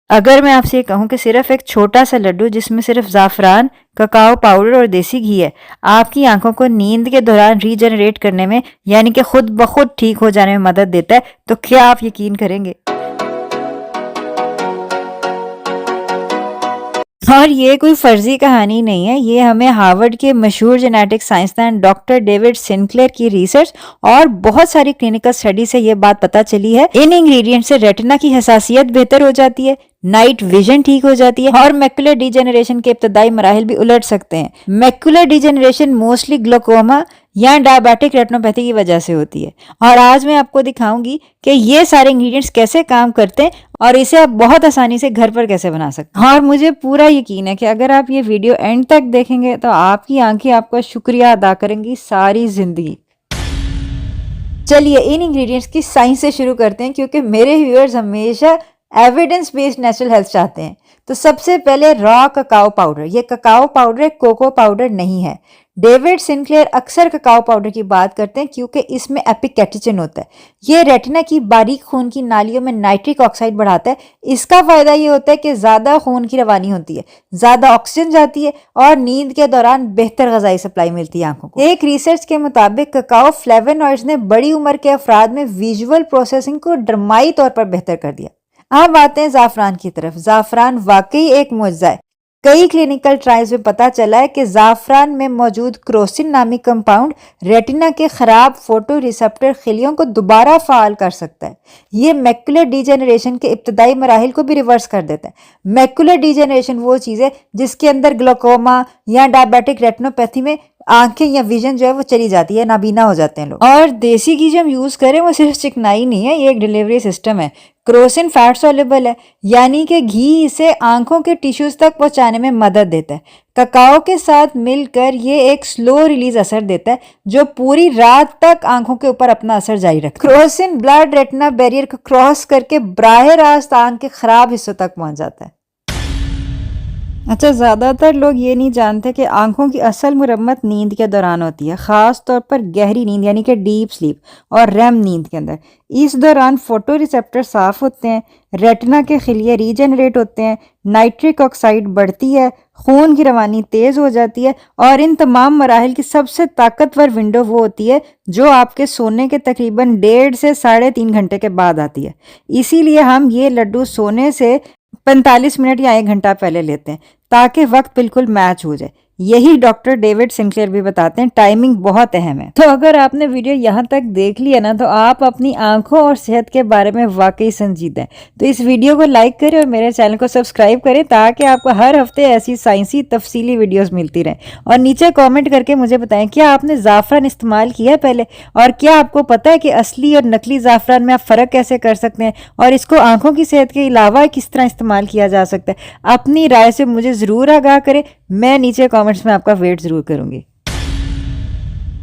अगर मैं आपसे ये कहूँ कि सिर्फ एक छोटा सा लड्डू जिसमें सिर्फ ज़ाफ़रान, ककाओ पाउडर और देसी घी है, आपकी आंखों को नींद के दौरान रीजनरेट करने में यानी कि खुद ब खुद ठीक हो जाने में मदद देता है, तो क्या आप यकीन करेंगे? और ये कोई फर्जी कहानी नहीं है, ये हमें हार्वर्ड के मशहूर जेनेटिक साइंसदान डॉक्टर डेविड सिनक्लेयर की रिसर्च और बहुत सारी क्लिनिकल स्टडी से ये बात पता चली है। इन इंग्रेडिएंट से रेटिना की हसासियत बेहतर हो जाती है, नाइट विजन ठीक हो जाती है और मैकुलर डिजेनरेशन के इब्तदाई मराहिल भी उलट सकते हैं। मैकुलर डिजेनरेशन मोस्टली ग्लोकोमा या डायबिटिक रेटिनोपैथी की वजह से होती है और आज मैं आपको दिखाऊंगी कि ये सारे इंग्रेडिएंट्स कैसे काम करते हैं और इसे आप बहुत आसानी से घर पर कैसे बना सकते हैं। और मुझे पूरा यकीन है कि अगर आप ये वीडियो एंड तक देखेंगे तो आपकी आंखें आपका शुक्रिया अदा करेंगी सारी जिंदगी। चलिए इन इंग्रेडिएंट्स की साइंस से शुरू करते हैं क्योंकि मेरे व्यूअर्स हमेशा एविडेंस बेस्ड नेचुरल हेल्थ चाहते हैं। तो सबसे पहले रॉ ककाओ पाउडर। ये ककाओ पाउडर है, कोको पाउडर नहीं है। डेविड सिनक्लेयर अक्सर ककाओ पाउडर की बात करते हैं क्योंकि इसमें एपिकेटिचिन होता है। ये रेटिना की बारीक खून की नालियों में नाइट्रिक ऑक्साइड बढ़ाता है। इसका फायदा ये होता है कि ज्यादा खून की रवानी होती है, ज्यादा ऑक्सीजन जाती है और नींद के दौरान बेहतर ग़िज़ाई सप्लाई मिलती है आंखों को। एक रिसर्च के मुताबिक ककाओ फ्लेवोनॉइड्स ने बड़ी उम्र के अफराद में विजुअल प्रोसेसिंग को ड्रामाई तौर पर बेहतर कर दिया। अब आते हैं ज़ाफ़रान की तरफ। ज़ाफ़रान वाकई एक मुआजिज़ा है। कई क्लिनिकल ट्रायल्स में पता चला है कि ज़ाफ़रान में मौजूद क्रोसिन नामी कंपाउंड रेटिना के खराब फोटो रिसेप्टर खिलियों को दोबारा फाल कर सकता है। ये मैकुलर डिजेनरेशन के इब्तदाई मराहिल को भी रिवर्स कर देता है। मैकुलर डिजेनरेशन वो चीज़ है जिसके अंदर ग्लोकोमा या डायबिटिक रेटिनोपैथी में आंखें या विजन जो है वो चली जाती है, नाबीना हो जाते हैं लोग। और देसी घी जो हम यूज़ करें वो सिर्फ चिकनाई नहीं है, ये एक डिलीवरी सिस्टम है। क्रोसिन फैट सॉल्युबल है यानी कि घी इसे आंखों के टिश्यूज तक पहुंचाने में मदद देता है। ककाओ के साथ मिलकर ये एक स्लो रिलीज असर देता है जो पूरी रात तक आंखों के ऊपर अपना असर जारी रखता है। क्रोसिन ब्लड रेटिना बैरियर को क्रॉस करके बराह रास्त आंख के खराब हिस्सों तक पहुंच जाता है। अच्छा, ज़्यादातर लोग ये नहीं जानते कि आंखों की असल मुरम्मत नींद के दौरान होती है, ख़ास तौर पर गहरी नींद यानी कि डीप स्लीप और रेम नींद के अंदर। इस दौरान फोटो रिसेप्टर साफ होते हैं, रेटिना के खिलिये रीजनरेट होते हैं, नाइट्रिक ऑक्साइड बढ़ती है, खून की रवानी तेज़ हो जाती है और इन तमाम मराहिल की सबसे ताकतवर विंडो वो होती है जो आपके सोने के तकरीबन 1.5 से 3.5 घंटे के बाद आती है। इसीलिए हम ये लड्डू सोने से 45 मिनट या 1 घंटा पहले लेते हैं ताकि वक्त बिल्कुल मैच हो जाए। यही डॉक्टर डेविड सिनक्लेयर भी बताते हैं, टाइमिंग बहुत अहम है। तो अगर आपने वीडियो यहाँ तक देख लिया ना तो आप अपनी आंखों और सेहत के बारे में वाकई संजीदा है। तो इस वीडियो को लाइक करें और मेरे चैनल को सब्सक्राइब करें ताकि आपको हर हफ्ते ऐसी साइंसी तफसीली वीडियोस मिलती रहें। और नीचे कमेंट करके मुझे बताएं क्या आपने ज़ाफ़रान इस्तेमाल किया है पहले, और क्या आपको पता है कि असली और नकली ज़ाफ़रान में आप फ़र्क कैसे कर सकते हैं और इसको आंखों की सेहत के अलावा किस तरह इस्तेमाल किया जा सकता है। अपनी राय से मुझे ज़रूर आगाह करें, मैं नीचे कमेंट्स में आपका वेट जरूर करूंगी।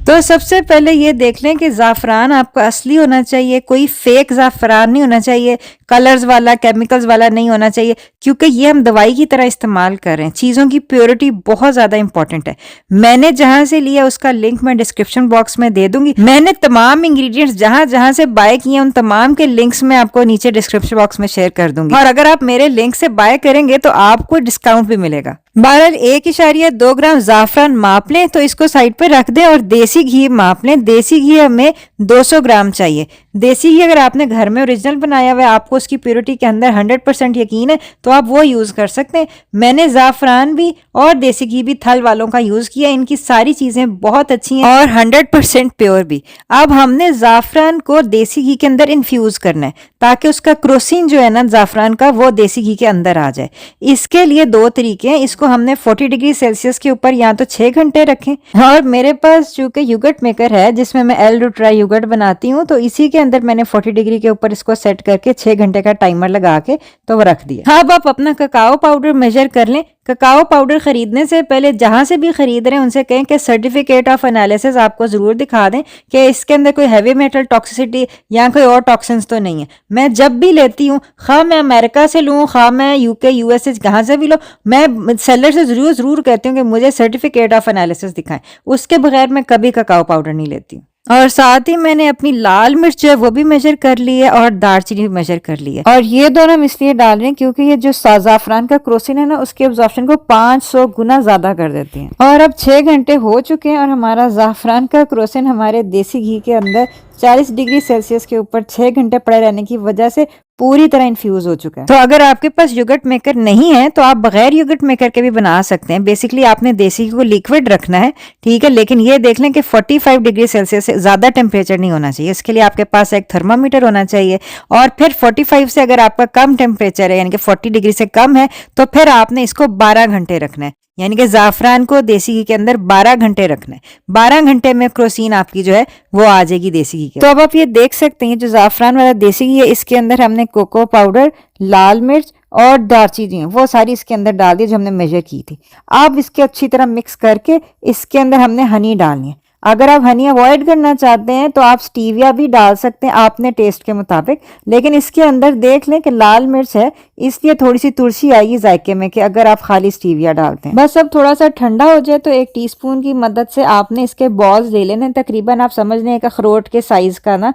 तो सबसे पहले ये देख लें कि ज़ाफ़रान आपका असली होना चाहिए, कोई फेक ज़ाफ़रान नहीं होना चाहिए, कलर्स वाला केमिकल्स वाला नहीं होना चाहिए क्योंकि ये हम दवाई की तरह इस्तेमाल कर रहे हैं। चीज़ों की प्योरिटी बहुत ज़्यादा इंपॉर्टेंट है। मैंने जहां से लिया उसका लिंक मैं डिस्क्रिप्शन बॉक्स में दे दूंगी। मैंने तमाम इंग्रेडिएंट्स जहां जहां से बाय किए उन तमाम के लिंक्स मैं आपको नीचे डिस्क्रिप्शन बॉक्स में शेयर कर दूंगी और अगर आप मेरे लिंक से बाय करेंगे तो आपको डिस्काउंट भी मिलेगा। बहरहाल 1.2 ग्राम ज़ाफ़रान माप लें, तो इसको साइड पे रख दें और देसी घी माप लें। देसी घी हमें 200 ग्राम चाहिए। देसी घी अगर आपने घर में ओरिजिनल बनाया हुआ है, आपको उसकी प्योरिटी के अंदर 100% यकीन है तो आप वो यूज़ कर सकते हैं। मैंने ज़ाफ़रान भी और देसी घी भी थल वालों का यूज़ किया। इनकी सारी चीज़ें बहुत अच्छी हैं और 100% प्योर भी। अब हमने ज़ाफ़रान को देसी घी के अंदर इन्फ्यूज़ करना है ताकि उसका क्रोसिन जो है ना ज़ाफ़रान का वो देसी घी के अंदर आ जाए। इसके लिए 2 तरीके हैं। इसको हमने 40 डिग्री सेल्सियस के ऊपर या तो 6 घंटे रखें, और मेरे पास चूंकि योगर्ट मेकर है जिसमें मैं एल रूट्राई योगर्ट बनाती हूँ तो इसी के अंदर मैंने 40 डिग्री के ऊपर इसको सेट करके 6 घंटे का टाइमर लगा के तो वो रख दिया। अब आप अपना ककाओ पाउडर मेजर कर लें। ककाओ पाउडर खरीदने से पहले जहां से भी खरीद रहे हैं उनसे कहें कि सर्टिफिकेट ऑफ एनालिसिस आपको जरूर दिखा दें कि इसके अंदर कोई हैवी मेटल टॉक्सिसिटी या कोई और टॉक्सिन्स तो नहीं है। मैं जब भी लेती हूँ, खा मैं अमेरिका से लूँ, खा मैं यूके यूएसए कहाँ से भी लो, मैं सेलर से जरूर कहती हूँ कि मुझे सर्टिफिकेट ऑफ एनालिसिस दिखाएं। उसके बगैर मैं कभी ककाओ पाउडर नहीं लेती हूँ। और साथ ही मैंने अपनी लाल मिर्च जो है वो भी मेजर कर ली है और दालचीनी भी मेजर कर ली है। और ये दोनों हम इसलिए डाल रहे हैं क्योंकि ये जो ज़ाफ़रान का क्रोसिन है ना, उसके एब्जॉर्प्शन को 500 गुना ज्यादा कर देती है। और अब 6 घंटे हो चुके हैं और हमारा ज़ाफ़रान का क्रोसिन हमारे देसी घी के अंदर 40 डिग्री सेल्सियस के ऊपर 6 घंटे पड़े रहने की वजह से पूरी तरह इन्फ्यूज हो चुका है। तो अगर आपके पास योगर्ट मेकर नहीं है तो आप बगैर योगर्ट मेकर के भी बना सकते हैं। बेसिकली आपने देसी घी को लिक्विड रखना है, ठीक है, लेकिन ये देख लें कि 45 डिग्री सेल्सियस से ज्यादा टेम्परेचर नहीं होना चाहिए। इसके लिए आपके पास एक थर्मामीटर होना चाहिए और फिर 45 से अगर आपका कम टेम्परेचर है यानी कि 40 डिग्री से कम है तो फिर आपने इसको 12 घंटे रखना है। यानी कि ज़ाफ़रान को देसी घी के अंदर 12 घंटे रखना है। 12 घंटे में क्रोसिन आपकी जो है वो आ जाएगी देसी घी के। तो अब आप ये देख सकते हैं जो ज़ाफ़रान वाला देसी घी है इसके अंदर हमने कोको पाउडर, लाल मिर्च और दालचीनी वो सारी इसके अंदर डाल दी जो हमने मेजर की थी। अब इसके अच्छी तरह मिक्स करके इसके अंदर हमने हनी डालनी है। अगर आप हनी अवॉइड करना चाहते हैं तो आप स्टीविया भी डाल सकते हैं आपने टेस्ट के मुताबिक, लेकिन इसके अंदर देख लें कि लाल मिर्च है इसलिए थोड़ी सी तुलसी आएगी जायके में कि अगर आप खाली स्टीविया डालते हैं। बस अब थोड़ा सा ठंडा हो जाए तो 1 टीस्पून की मदद से आपने इसके बॉल्स ले लेने। तकरीबन आप समझ लें एक अखरोट के साइज का ना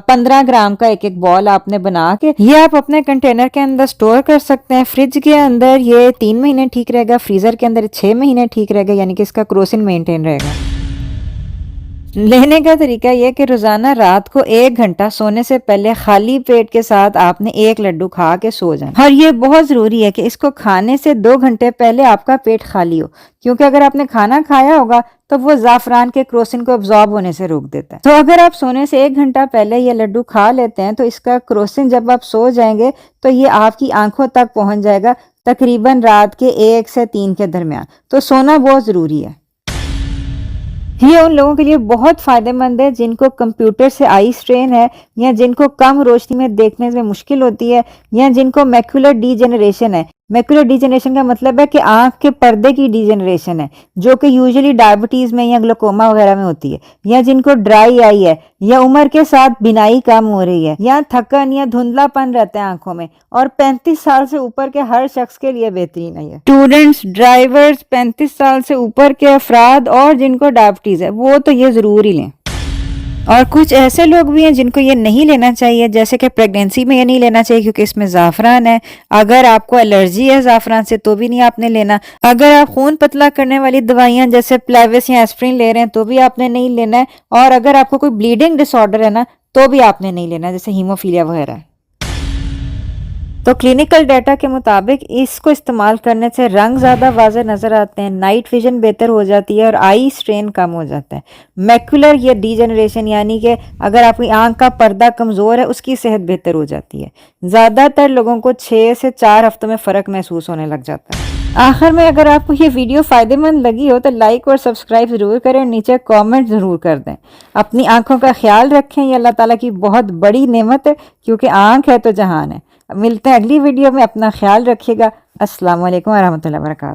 15 ग्राम का एक बॉल आपने बना के ये आप अपने कंटेनर के अंदर स्टोर कर सकते हैं। फ्रिज के अंदर ये 3 महीने ठीक रहेगा, फ्रीजर के अंदर 6 महीने ठीक रहेगा, यानी कि इसका क्रोसिन मेंटेन रहेगा। लेने का तरीका यह कि रोजाना रात को 1 घंटा सोने से पहले खाली पेट के साथ आपने 1 लड्डू खा के सो जाना। और ये बहुत जरूरी है कि इसको खाने से 2 घंटे पहले आपका पेट खाली हो, क्योंकि अगर आपने खाना खाया होगा तो वो ज़ाफ़रान के क्रोसिन को अब्जॉर्ब होने से रोक देता है। तो अगर आप सोने से 1 घंटा पहले ये लड्डू खा लेते हैं तो इसका क्रोसिन जब आप सो जाएंगे तो ये आपकी आंखों तक पहुंच जाएगा तकरीबन रात के 1 से 3 के दरमियान। तो सोना बहुत जरूरी है। ये उन लोगों के लिए बहुत फायदेमंद है जिनको कंप्यूटर से आई स्ट्रेन है या जिनको कम रोशनी में देखने में मुश्किल होती है या जिनको मैक्युलर डीजेनरेशन है। मैक्युलर डीजेनरेशन का मतलब है कि आंख के पर्दे की डीजेनरेशन है जो कि यूजुअली डायबिटीज में या ग्लूकोमा वगैरह में होती है, या जिनको ड्राई आई है या उम्र के साथ बिनाई कम हो रही है या थकन या धुंधलापन रहता है आंखों में। और 35 साल से ऊपर के हर शख्स के लिए बेहतरीन है। स्टूडेंट्स, ड्राइवर्स, 35 साल से ऊपर के अफराद और जिनको डायबिटीज है वो तो ये जरूर ही लें। और कुछ ऐसे लोग भी हैं जिनको ये नहीं लेना चाहिए, जैसे कि प्रेगनेंसी में ये नहीं लेना चाहिए क्योंकि इसमें ज़ाफ़रान है। अगर आपको एलर्जी है ज़ाफ़रान से तो भी नहीं आपने लेना। अगर आप खून पतला करने वाली दवाइयां जैसे प्लेविस या एस्प्रिन ले रहे हैं तो भी आपने नहीं लेना है। और अगर आपको कोई ब्लीडिंग डिसऑर्डर है ना तो भी आपने नहीं लेना, जैसे हीमोफीलिया वगैरह। तो क्लिनिकल डाटा के मुताबिक इसको इस्तेमाल करने से रंग ज़्यादा वाज़ेह नज़र आते हैं, नाइट विजन बेहतर हो जाती है और आई स्ट्रेन कम हो जाता है। मैक्युलर या डीजनरेशन यानी कि अगर आपकी आंख का पर्दा कमज़ोर है उसकी सेहत बेहतर हो जाती है। ज़्यादातर लोगों को 6 से 4 हफ्तों में फ़र्क महसूस होने लग जाता है। आखिर में अगर आपको ये वीडियो फ़ायदेमंद लगी हो तो लाइक और सब्सक्राइब ज़रूर करें और नीचे कमेंट ज़रूर कर दें। अपनी आंखों का ख्याल रखें, ये अल्लाह ताला की बहुत बड़ी नेमत है क्योंकि आंख है तो जहान है। मिलते हैं अगली वीडियो में, अपना ख्याल रखिएगा। अस्सलाम वालेकुम व रहमतुल्लाहि व बरकातहू।